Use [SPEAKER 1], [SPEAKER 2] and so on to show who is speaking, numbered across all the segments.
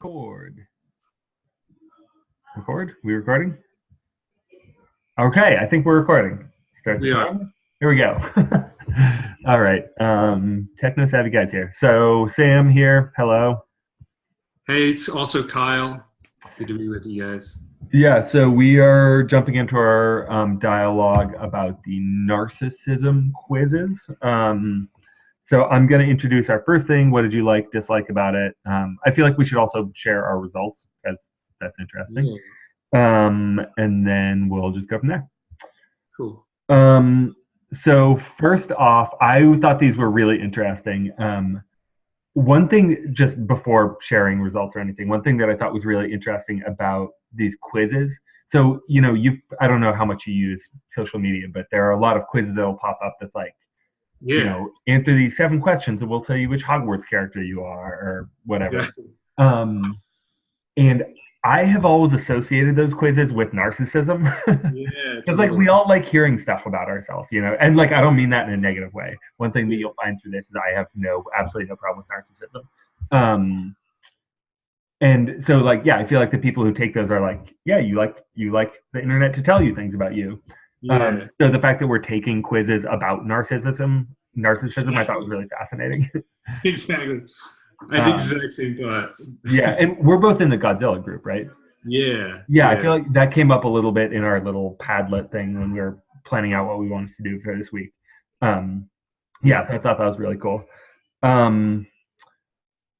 [SPEAKER 1] Record. Record? We recording? Okay, I think we're recording. Start the
[SPEAKER 2] We are.
[SPEAKER 1] camera. Here we go. All right. Techno savvy guys here. So Sam here. Hello.
[SPEAKER 2] Hey, it's also Kyle. Good to be with you guys.
[SPEAKER 1] Yeah, so we are jumping into our dialogue about the narcissism quizzes. So I'm going to introduce our first thing. What did you like, dislike about it? I feel like we should also share our results because that's interesting.
[SPEAKER 2] Yeah,
[SPEAKER 1] And then we'll just go from there.
[SPEAKER 2] cool.
[SPEAKER 1] So first off, I thought these were really interesting. One thing, just before sharing results or anything, one thing that I thought was really interesting about these quizzes. So, I don't know how much you use social media, but there are a lot of quizzes that'll pop up that's like,
[SPEAKER 2] Yeah,
[SPEAKER 1] answer these 7 questions and we'll tell you which Hogwarts character you are or whatever.
[SPEAKER 2] exactly.
[SPEAKER 1] Um, and I have always associated those quizzes with narcissism.
[SPEAKER 2] Yeah,
[SPEAKER 1] Because like we
[SPEAKER 2] totally.
[SPEAKER 1] all like hearing stuff about ourselves, and like I don't mean that in a negative way. One thing that
[SPEAKER 2] Yeah,
[SPEAKER 1] you'll find through this is I have absolutely no problem with narcissism. Um, and so like yeah, I feel like the people who take those are like, yeah, you like the internet to tell you things about you.
[SPEAKER 2] yeah,
[SPEAKER 1] So the fact that we're taking quizzes about narcissism, I thought was really fascinating.
[SPEAKER 2] exactly. I had the
[SPEAKER 1] um,
[SPEAKER 2] exact same thought.
[SPEAKER 1] yeah, and we're both in the Godzilla group, right?
[SPEAKER 2] Yeah,
[SPEAKER 1] Yeah, I
[SPEAKER 2] yeah,
[SPEAKER 1] feel like that came up a little bit in our little Padlet thing when we were planning out what we wanted to do for this week. Um, yeah, so I thought that was really cool. Um,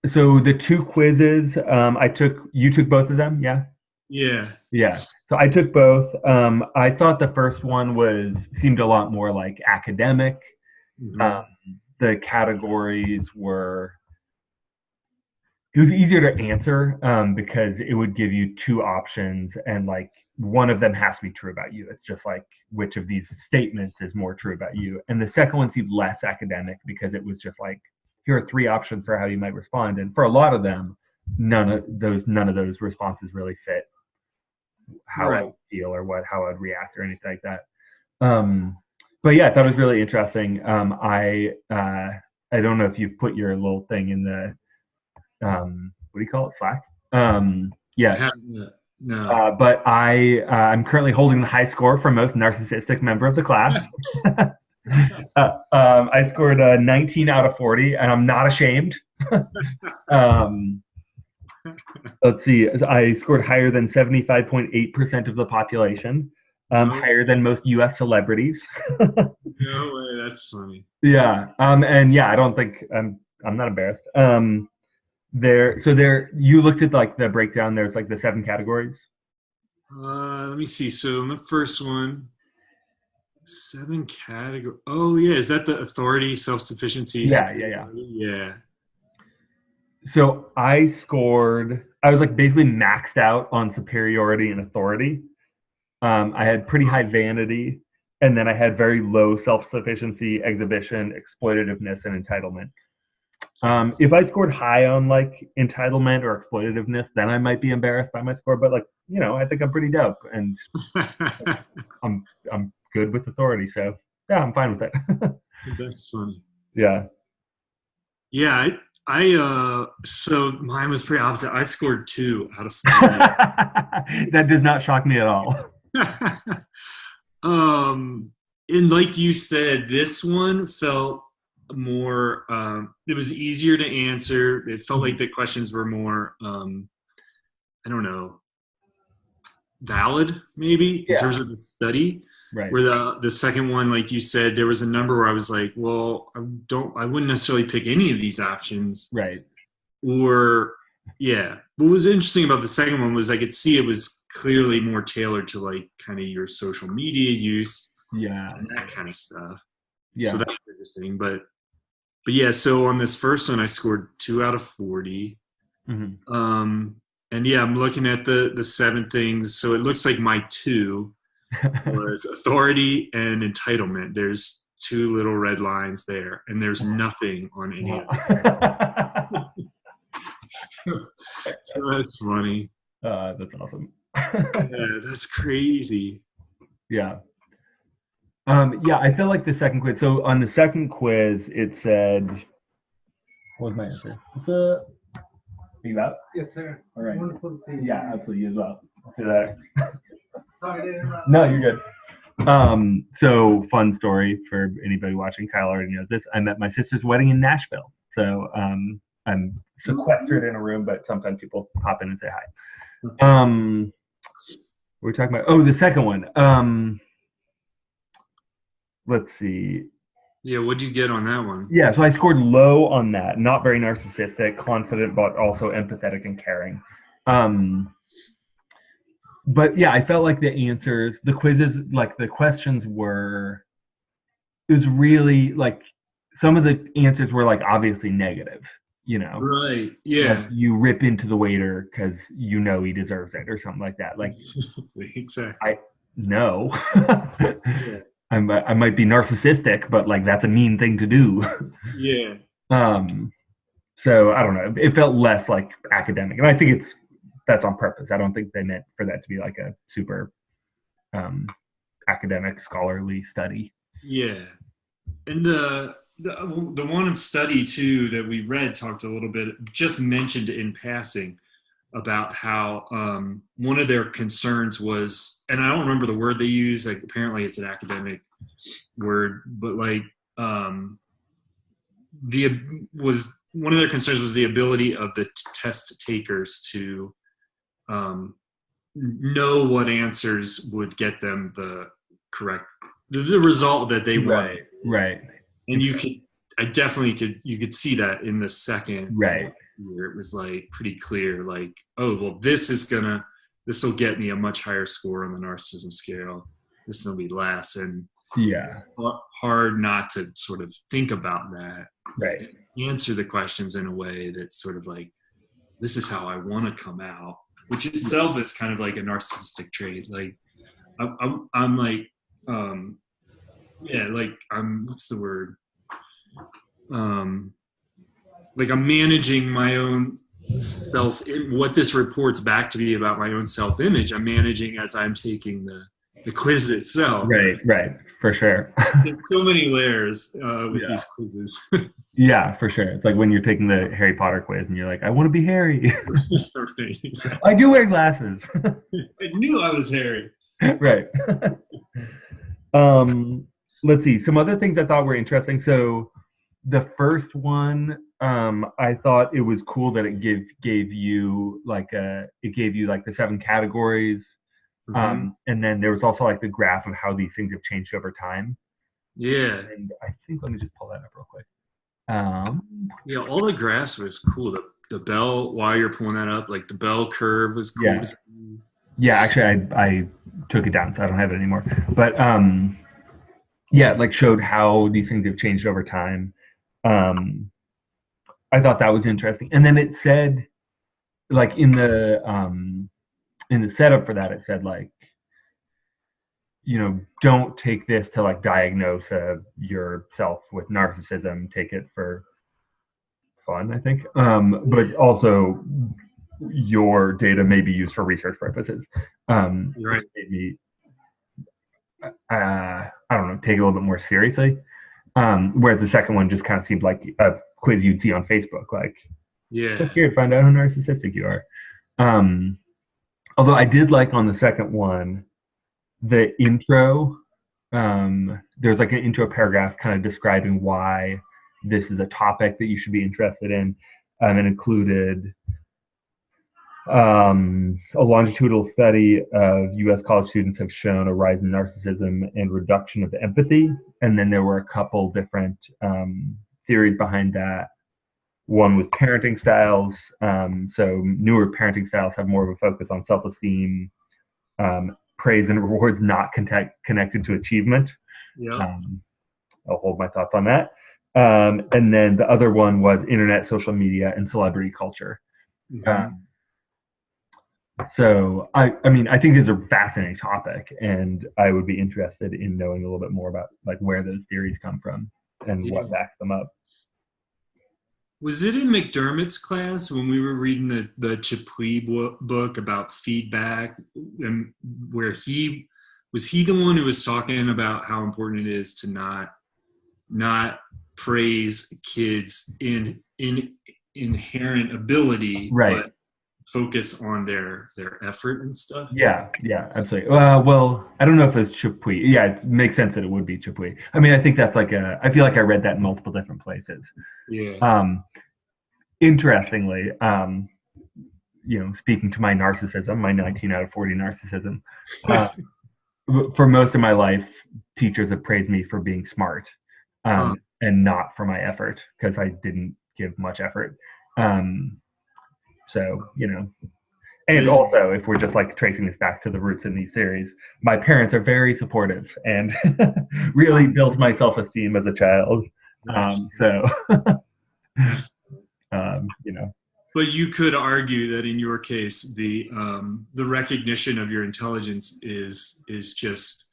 [SPEAKER 1] so the 2 quizzes you took both of them, yeah?
[SPEAKER 2] yeah.
[SPEAKER 1] Yeah. So I took both. I thought the first one seemed a lot more like academic. Um,
[SPEAKER 2] Hmm.
[SPEAKER 1] the categories were it was easier to answer because it would give you 2 options and like one of them has to be true about you. It's just like which of these statements is more true about you. And the second one seemed less academic because it was just like here are 3 options for how you might respond. And for a lot of them, none of those responses really fit how I
[SPEAKER 2] Right.
[SPEAKER 1] would feel or how I'd react or anything like that. Um, but yeah, I thought it was really interesting. I don't know if you've put your little thing in the what do you call it, Slack?
[SPEAKER 2] I
[SPEAKER 1] Yes.
[SPEAKER 2] haven't yet. No.
[SPEAKER 1] But I'm currently holding the high score for most narcissistic member of the class. I scored 19 out of 40, and I'm not ashamed. um, let's see, I scored higher than 75.8% of the population,
[SPEAKER 2] No,
[SPEAKER 1] higher than most U.S. celebrities.
[SPEAKER 2] no way. That's funny.
[SPEAKER 1] Yeah, and yeah, I don't think I'm not embarrassed. You looked at like the breakdown. There's like the 7 categories.
[SPEAKER 2] Let me see. So in the first one, 7 category. Oh yeah, is that the authority, self-sufficiency,
[SPEAKER 1] Yeah, yeah, yeah.
[SPEAKER 2] superiority? Yeah.
[SPEAKER 1] So I was like basically maxed out on superiority and authority. I had pretty high vanity, and then I had very low self sufficiency, exhibition, exploitativeness, and entitlement. If I scored high on like entitlement or exploitativeness, then I might be embarrassed by my score. But like, I think I'm pretty dope, and I'm good with authority. So yeah, I'm fine with it.
[SPEAKER 2] That's funny.
[SPEAKER 1] Yeah.
[SPEAKER 2] Yeah, so mine was pretty opposite. I scored 2 out of 40.
[SPEAKER 1] That does not shock me at all.
[SPEAKER 2] um and like you said, this one felt more it was easier to answer. It felt like the questions were more I don't know, valid maybe in
[SPEAKER 1] Yeah.
[SPEAKER 2] terms of the study,
[SPEAKER 1] Right.
[SPEAKER 2] where the second one, like you said, there was a number where I was like, well, I wouldn't necessarily pick any of these options.
[SPEAKER 1] Right.
[SPEAKER 2] Or yeah, what was interesting about the second one was I could see it was clearly more tailored to like kind of your social media use
[SPEAKER 1] Yeah.
[SPEAKER 2] and that kind of stuff. So
[SPEAKER 1] Yeah.
[SPEAKER 2] that was interesting. But yeah, so on this first one I scored 2 out of 40.
[SPEAKER 1] Hmm.
[SPEAKER 2] um and yeah, I'm looking at the 7 things. So it looks like my 2 was authority and entitlement. There's 2 little red lines there, and there's nothing on any of them. So that's funny.
[SPEAKER 1] That's awesome.
[SPEAKER 2] Yeah, that's crazy.
[SPEAKER 1] Yeah. Yeah, I feel like the second quiz. So on the second quiz, it said, what was my answer? you up?
[SPEAKER 3] Yes, sir.
[SPEAKER 1] All right.
[SPEAKER 3] Wonderful to see you.
[SPEAKER 1] Yeah, absolutely as well. I'll see you later.
[SPEAKER 3] Sorry to interrupt.
[SPEAKER 1] No, you're good. So fun story for anybody watching. Kyle already knows this. I'm at my sister's wedding in Nashville. So I'm sequestered in a room, but sometimes people pop in and say hi. We're talking about the second one. Let's see.
[SPEAKER 2] Yeah, what'd you get on that one?
[SPEAKER 1] Yeah, so I scored low on that. Not very narcissistic, confident, but also empathetic and caring. But yeah, I felt like the answers, the quizzes, like the questions were, it was really like some of the answers were like obviously negative, you know?
[SPEAKER 2] Right. Yeah.
[SPEAKER 1] Like you rip into the waiter because you know he deserves it or something like that. Like,
[SPEAKER 2] exactly.
[SPEAKER 1] No.
[SPEAKER 2] Yeah.
[SPEAKER 1] I might be narcissistic, but like that's a mean thing to do.
[SPEAKER 2] Yeah.
[SPEAKER 1] So I don't know. It felt less like academic, and I think that's on purpose. I don't think they meant for that to be like a super academic scholarly study.
[SPEAKER 2] Yeah, and the one study too that we read talked a little bit, just mentioned in passing about how one of their concerns was, and I don't remember the word they used. Like apparently it's an academic word, but like one of their concerns was the ability of the test takers to know what answers would get them the correct, the result that they wanted.
[SPEAKER 1] Right.
[SPEAKER 2] And you could see that in the second.
[SPEAKER 1] Right.
[SPEAKER 2] Where it was like pretty clear, like, oh, well, this will get me a much higher score on the narcissism scale. This will be less. And
[SPEAKER 1] yeah,
[SPEAKER 2] it's hard not to sort of think about that.
[SPEAKER 1] Right.
[SPEAKER 2] Answer the questions in a way that's sort of like, this is how I want to come out, which itself is kind of like a narcissistic trait. Like I'm like, like what's the word? Like I'm managing my own what this reports back to me about my own self-image. I'm managing as I'm taking the quiz itself.
[SPEAKER 1] Right, for sure.
[SPEAKER 2] There's so many layers with these quizzes.
[SPEAKER 1] Yeah, for sure. It's like when you're taking the Harry Potter quiz and you're like, I want to be Harry. Exactly. I do wear glasses.
[SPEAKER 2] I knew I was Harry.
[SPEAKER 1] Right. Let's see. Some other things I thought were interesting. So the first one, I thought it was cool that it gave you like the 7 categories.
[SPEAKER 2] Mm-hmm.
[SPEAKER 1] And then there was also like the graph of how these things have changed over time.
[SPEAKER 2] Yeah.
[SPEAKER 1] And I think, let me just pull that up real quick.
[SPEAKER 2] Yeah, all the graphs was cool. The bell, while you're pulling that up, like the bell curve was cool.
[SPEAKER 1] Yeah, actually I took it down, so I don't have it anymore. But like showed how these things have changed over time. I thought that was interesting. And then it said, like in the setup for that, it said like, don't take this to like diagnose yourself with narcissism. Take it for fun, I think. But also your data may be used for research purposes.
[SPEAKER 2] Right.
[SPEAKER 1] Maybe, I don't know, take it a little bit more seriously. Whereas the second one just kind of seemed like a quiz you'd see on Facebook. Like, click here to find out how narcissistic you are. Although I did like on the second one, the intro, there's like an intro paragraph kind of describing why this is a topic that you should be interested in. And included a longitudinal study of U.S. college students have shown a rise in narcissism and reduction of empathy. And then there were a couple different theories behind that. One was parenting styles. So newer parenting styles have more of a focus on self-esteem, praise and rewards not connected to achievement.
[SPEAKER 2] Yeah.
[SPEAKER 1] I'll hold my thoughts on that. And then the other one was internet, social media, and celebrity culture.
[SPEAKER 2] Mm-hmm.
[SPEAKER 1] So I think this is a fascinating topic, and I would be interested in knowing a little bit more about like where those theories come from and what backs them up.
[SPEAKER 2] Was it in McDermott's class when we were reading the Chapuis book about feedback, and where he the one who was talking about how important it is to not praise kids in inherent ability,
[SPEAKER 1] Right.
[SPEAKER 2] but focus on their effort and stuff.
[SPEAKER 1] Yeah, absolutely. Well, I don't know if it's Chapuis. Yeah, it makes sense that it would be Chapuis. I mean, I think that's like I feel like I read that in multiple different places.
[SPEAKER 2] Yeah.
[SPEAKER 1] Interestingly, speaking to my narcissism, my 19 out of 40 narcissism, for most of my life, teachers have praised me for being smart, and not for my effort, because I didn't give much effort. So, and also, if we're just like tracing this back to the roots in these theories, my parents are very supportive and really built my self-esteem as a child.
[SPEAKER 2] But you could argue that in your case, the recognition of your intelligence is just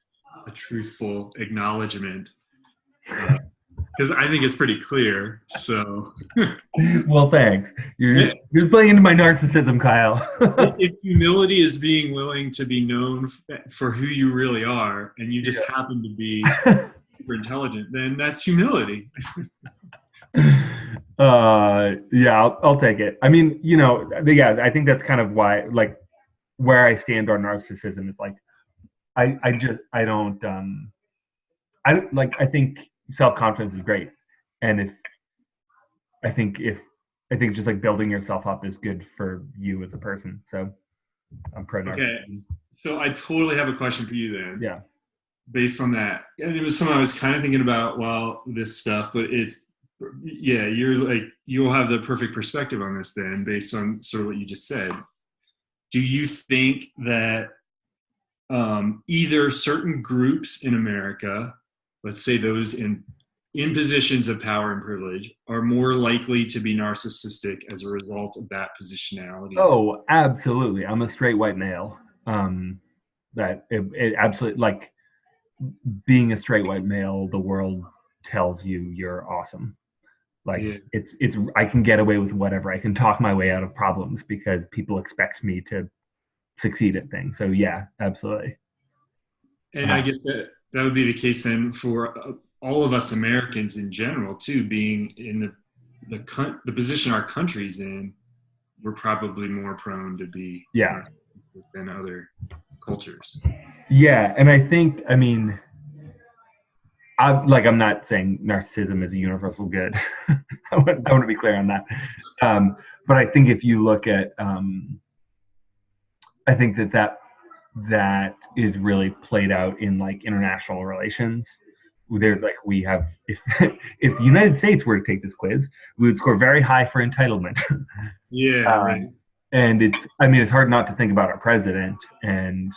[SPEAKER 2] a truthful acknowledgement, because I think it's pretty clear. So,
[SPEAKER 1] well, thanks. You're playing into my narcissism, Kyle.
[SPEAKER 2] If humility is being willing to be known for who you really are, and you just happen to be super intelligent, then that's humility.
[SPEAKER 1] I'll take it. I mean, I think that's kind of why, like, where I stand on narcissism is like, I think self-confidence is great, and I think just like building yourself up is good for you as a person. So I'm pro narcissism.
[SPEAKER 2] Okay, so I totally have a question for you then.
[SPEAKER 1] Yeah.
[SPEAKER 2] Based on that, and it was something I was kind of thinking about while this stuff, but you'll have the perfect perspective on this then, based on sort of what you just said. Do you think that either certain groups in America, let's say those in positions of power and privilege, are more likely to be narcissistic as a result of that positionality?
[SPEAKER 1] Oh, absolutely. I'm a straight white male. That it absolutely, like, being a straight white male, the world tells you you're awesome. Like, it's I can get away with whatever. I can talk my way out of problems because people expect me to succeed at things. So yeah, absolutely.
[SPEAKER 2] And I guess that would be the case then for all of us Americans in general too, being in the position our country's in. We're probably more prone to be than other cultures.
[SPEAKER 1] Yeah, and I think, I mean, I'm not saying narcissism is a universal good. I want to be clear on that. But I think if you look at, I think that is really played out in like international relations. There's like, we have, if the United States were to take this quiz, we would score very high for entitlement.
[SPEAKER 2] Right.
[SPEAKER 1] And it's hard not to think about our president and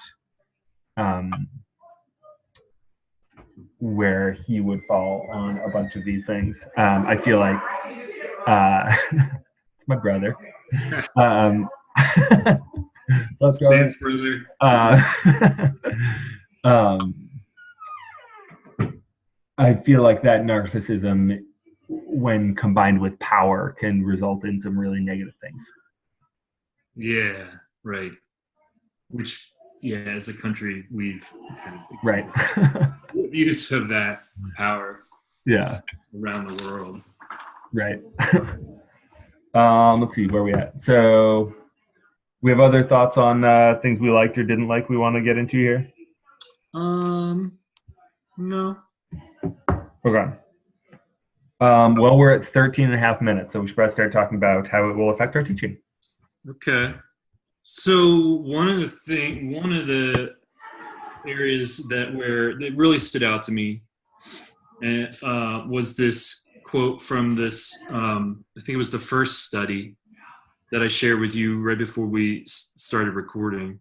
[SPEAKER 1] where he would fall on a bunch of these things. I feel like it's my brother.
[SPEAKER 2] Sans brother.
[SPEAKER 1] I feel like that narcissism, when combined with power, can result in some really negative things.
[SPEAKER 2] Yeah, right. Which, as a country, we've kind of
[SPEAKER 1] right
[SPEAKER 2] use of that power.
[SPEAKER 1] Yeah.
[SPEAKER 2] Around the world.
[SPEAKER 1] Right. Let's see where we at. So, we have other thoughts on things we liked or didn't like we want to get into here?
[SPEAKER 2] No.
[SPEAKER 1] Okay. Well, we're at 13 and a half minutes, so we should probably start talking about how it will affect our teaching.
[SPEAKER 2] Okay. So one of the areas that really stood out to me was this quote from this, I think it was the first study that I shared with you right before we started recording,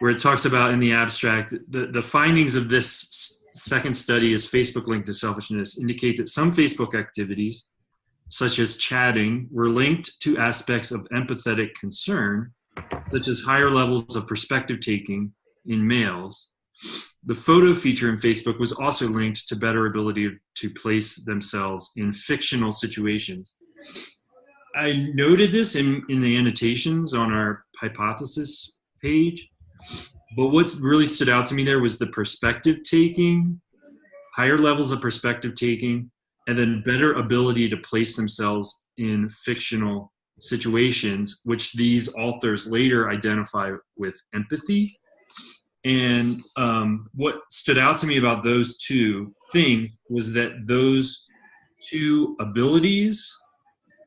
[SPEAKER 2] where it talks about, in the abstract, the findings of this second study is Facebook linked to selfishness indicate that some Facebook activities, such as chatting, were linked to aspects of empathetic concern, such as higher levels of perspective taking in males. The photo feature in Facebook was also linked to better ability to place themselves in fictional situations. I noted this in the annotations on our hypothesis page, but what's really stood out to me there was the perspective taking, higher levels of perspective taking, and then better ability to place themselves in fictional situations, which these authors later identify with empathy. And what stood out to me about those two things was that those two abilities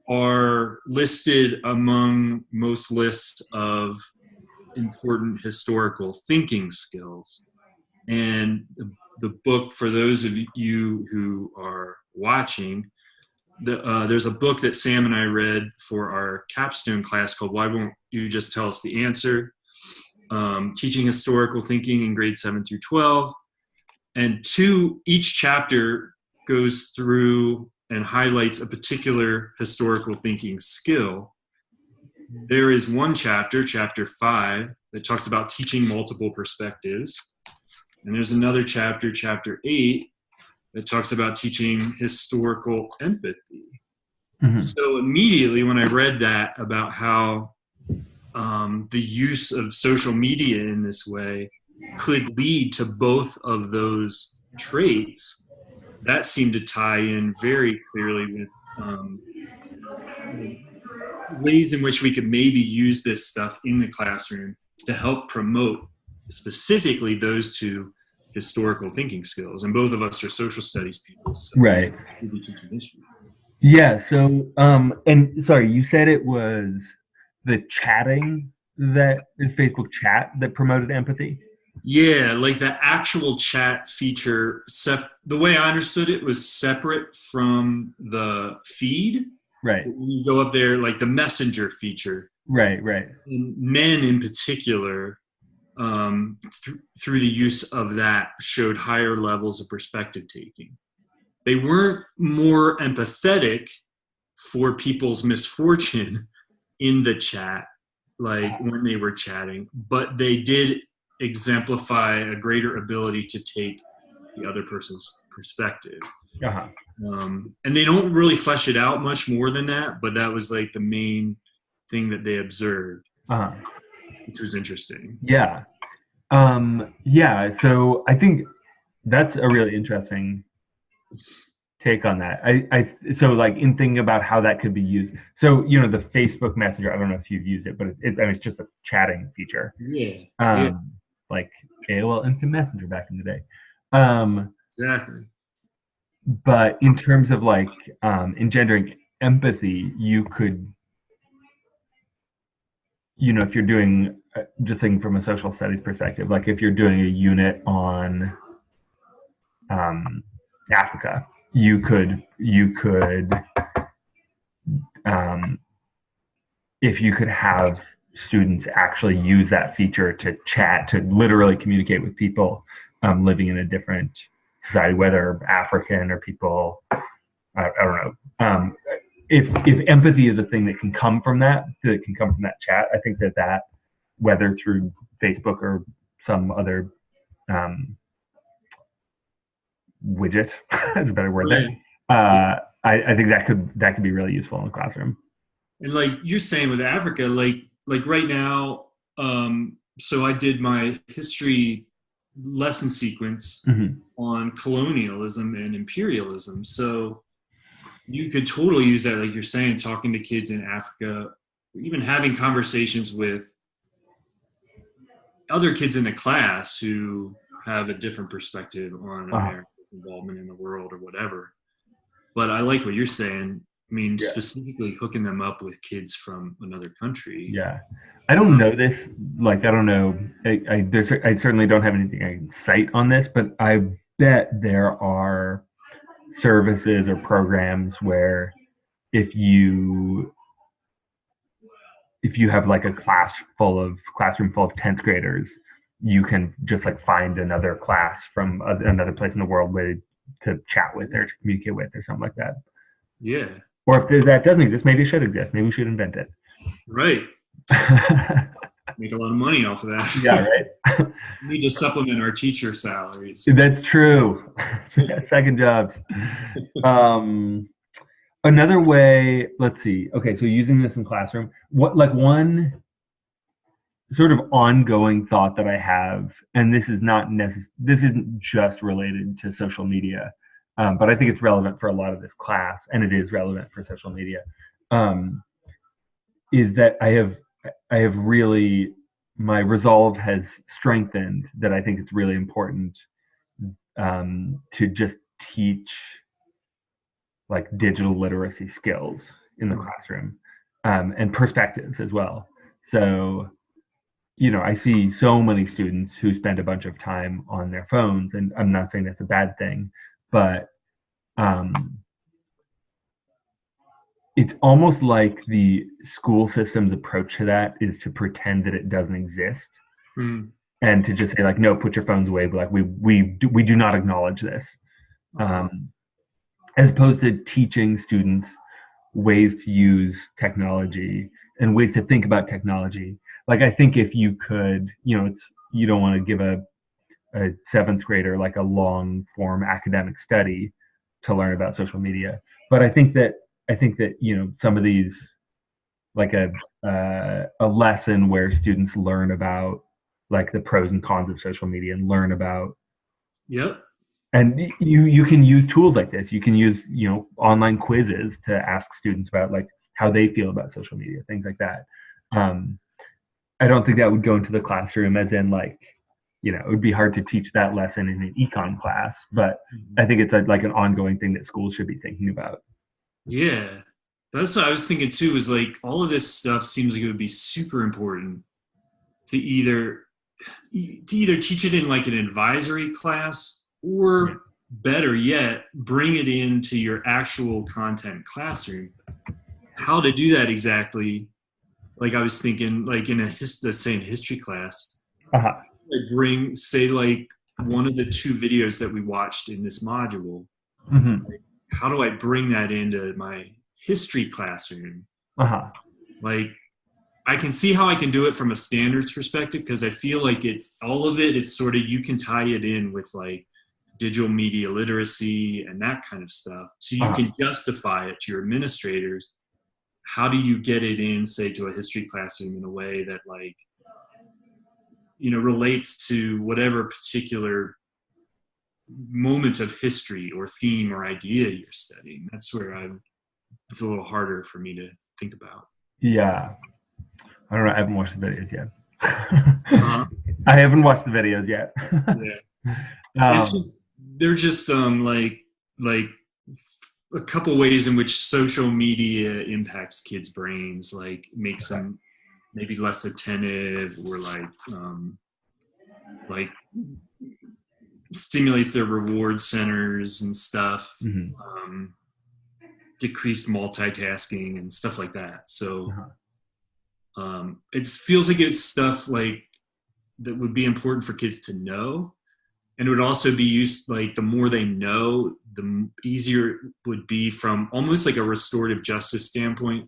[SPEAKER 2] are listed among most lists of important historical thinking skills. And the book, for those of you who are watching, there's a book that Sam and I read for our capstone class called Why Won't You Just Tell Us the Answer? Teaching Historical Thinking in grades 7 through 12. And each chapter goes through and highlights a particular historical thinking skill. There is one chapter, chapter 5, that talks about teaching multiple perspectives. And there's another chapter, chapter 8, that talks about teaching historical empathy.
[SPEAKER 1] Mm-hmm.
[SPEAKER 2] So immediately when I read that about how the use of social media in this way could lead to both of those traits, that seemed to tie in very clearly with ways in which we could maybe use this stuff in the classroom to help promote specifically those two historical thinking skills. And both of us are social studies people, so
[SPEAKER 1] Right.
[SPEAKER 2] we'll be teaching history.
[SPEAKER 1] Yeah. So, and sorry, you said it was the chatting that the Facebook chat that promoted empathy.
[SPEAKER 2] Yeah, like the actual chat feature, the way I understood it was separate from the feed.
[SPEAKER 1] Right.
[SPEAKER 2] When you go up there, like the messenger feature.
[SPEAKER 1] Right.
[SPEAKER 2] And men in particular, through the use of that, showed higher levels of perspective taking. They weren't more empathetic for people's misfortune in the chat, like when they were chatting, but they did exemplify a greater ability to take the other person's perspective.
[SPEAKER 1] Uh-huh.
[SPEAKER 2] And they don't really flesh it out much more than that, but that was like the main thing that they observed,
[SPEAKER 1] Uh-huh.
[SPEAKER 2] which was interesting.
[SPEAKER 1] Yeah. Yeah. So I think that's a really interesting take on that. So like in thinking about how that could be used. So, the Facebook Messenger, I don't know if you've used it, but it's just a chatting feature.
[SPEAKER 2] Yeah.
[SPEAKER 1] Like AOL Instant Messenger back in the day.
[SPEAKER 2] Exactly.
[SPEAKER 1] But in terms of like engendering empathy, you could, if you're doing, just thinking from a social studies perspective, like if you're doing a unit on Africa, you could if you could have students actually use that feature to chat, to literally communicate with people living in a different society, whether African or people, I don't know. If empathy is a thing that can come from that chat, I think that whether through Facebook or some other widget is a better word there. I think that could be really useful in the classroom.
[SPEAKER 2] And like you're saying with Africa, like right now, so I did my history lesson sequence on colonialism and imperialism. So you could totally use that, like you're saying, talking to kids in Africa, even having conversations with other kids in the class who have a different perspective on America's involvement in the world or whatever. But I like what you're saying. I mean, specifically hooking them up with kids from another country.
[SPEAKER 1] Yeah. I don't know this, like, I don't know. I certainly don't have anything I can cite on this, but I bet there are services or programs where if you have like a classroom full of 10th graders, you can just like find another class from another place in the world to chat with or to communicate with or something like that.
[SPEAKER 2] Yeah.
[SPEAKER 1] Or if that doesn't exist, maybe it should exist. Maybe we should invent it.
[SPEAKER 2] Right. Make a lot of money off of that.
[SPEAKER 1] Yeah, right.
[SPEAKER 2] We need to supplement our teacher salaries.
[SPEAKER 1] That's true. Second jobs. Another way, let's see. Okay, so using this in classroom, one sort of ongoing thought that I have, and this isn't just related to social media, but I think it's relevant for a lot of this class, and it is relevant for social media. is that I have really, my resolve has strengthened that I think it's really important to just teach like digital literacy skills in the classroom, and perspectives as well. So, I see so many students who spend a bunch of time on their phones, and I'm not saying that's a bad thing, but it's almost like the school system's approach to that is to pretend that it doesn't exist, and to just say like, no, put your phones away, but like we do not acknowledge this, as opposed to teaching students ways to use technology and ways to think about technology. Like, I think if you could, you don't want to give a seventh grader like a long form academic study to learn about social media, but I think that some of these, like a lesson where students learn about like the pros and cons of social media and learn about.
[SPEAKER 2] Yep.
[SPEAKER 1] And you can use tools like this. You can use online quizzes to ask students about like how they feel about social media, things like that. I don't think that would go into the classroom, as in like, it would be hard to teach that lesson in an econ class, but I think it's like an ongoing thing that schools should be thinking about.
[SPEAKER 2] Yeah, that's what I was thinking too, is like all of this stuff seems like it would be super important to either teach it in like an advisory class, or better yet, bring it into your actual content classroom. How to do that exactly? Like I was thinking, like in let's say in history class, bring, say, like one of the 2 videos that we watched in this module. Like, how do I bring that into my history classroom? Like, I can see how I can do it from a standards perspective, because I feel like it's all of it is sort of, you can tie it in with like digital media literacy and that kind of stuff. So you can justify it to your administrators. How do you get it in, say, to a history classroom in a way that like, relates to whatever particular moment of history or theme or idea you're studying? That's where it's a little harder for me to think about.
[SPEAKER 1] Yeah. I don't know. I haven't watched the videos yet. I haven't watched the videos yet.
[SPEAKER 2] They're just like a couple ways in which social media impacts kids' brains, like makes them maybe less attentive, or like stimulates their reward centers and stuff, decreased multitasking and stuff like that. So it feels like it's stuff like that would be important for kids to know. And it would also be used, like the more they know, the easier it would be from almost like a restorative justice standpoint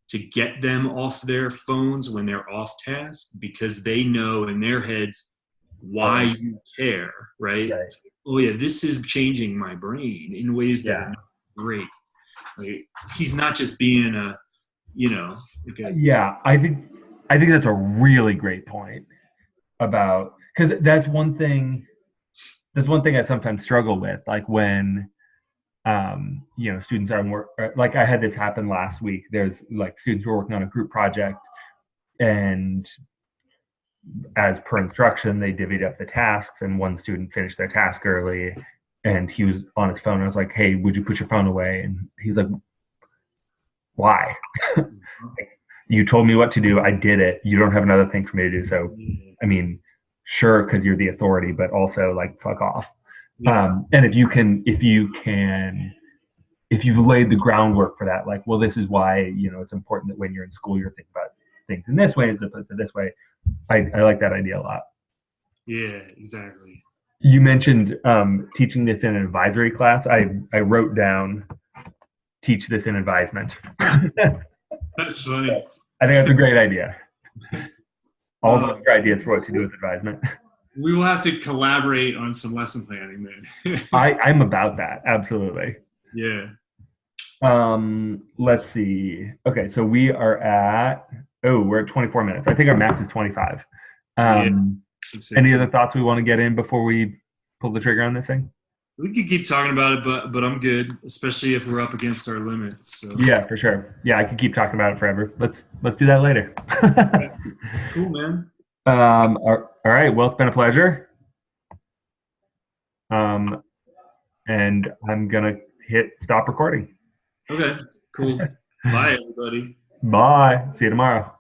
[SPEAKER 2] to get them off their phones when they're off task, because they know in their heads why you care, right? Like, oh yeah, this is changing my brain in ways that are great. Like, he's not just being
[SPEAKER 1] I think that's a really great point about, because that's one thing I sometimes struggle with, like when students are more, like I had this happen last week. There's like students who are working on a group project, and as per instruction, they divvied up the tasks, and one student finished their task early, and he was on his phone. I was like, hey, would you put your phone away? And he's like, why? You told me what to do. I did it. You don't have another thing for me to do. So, I mean, sure, because you're the authority, but also like, fuck off. And if you've laid the groundwork for that, like, well, this is why, it's important that when you're in school, you're thinking about things in this way as opposed to this way. I like that idea a lot.
[SPEAKER 2] Yeah, exactly.
[SPEAKER 1] You mentioned teaching this in an advisory class. I wrote down, teach this in advisement.
[SPEAKER 2] That's funny.
[SPEAKER 1] I think that's a great idea. All those are ideas for what to do with advisement.
[SPEAKER 2] We will have to collaborate on some lesson planning then.
[SPEAKER 1] I'm about that. Absolutely.
[SPEAKER 2] Yeah.
[SPEAKER 1] Let's see. Okay, so we're at 24 minutes. I think our max is 25. Any other thoughts we want to get in before we pull the trigger on this thing?
[SPEAKER 2] We could keep talking about it, but I'm good, especially if we're up against our limits. So
[SPEAKER 1] Yeah, for sure. Yeah, I could keep talking about it forever. Let's do that later.
[SPEAKER 2] cool, man.
[SPEAKER 1] All right. Well, it's been a pleasure. And I'm gonna hit stop recording.
[SPEAKER 2] Okay, cool. Bye, everybody.
[SPEAKER 1] Bye. See you tomorrow.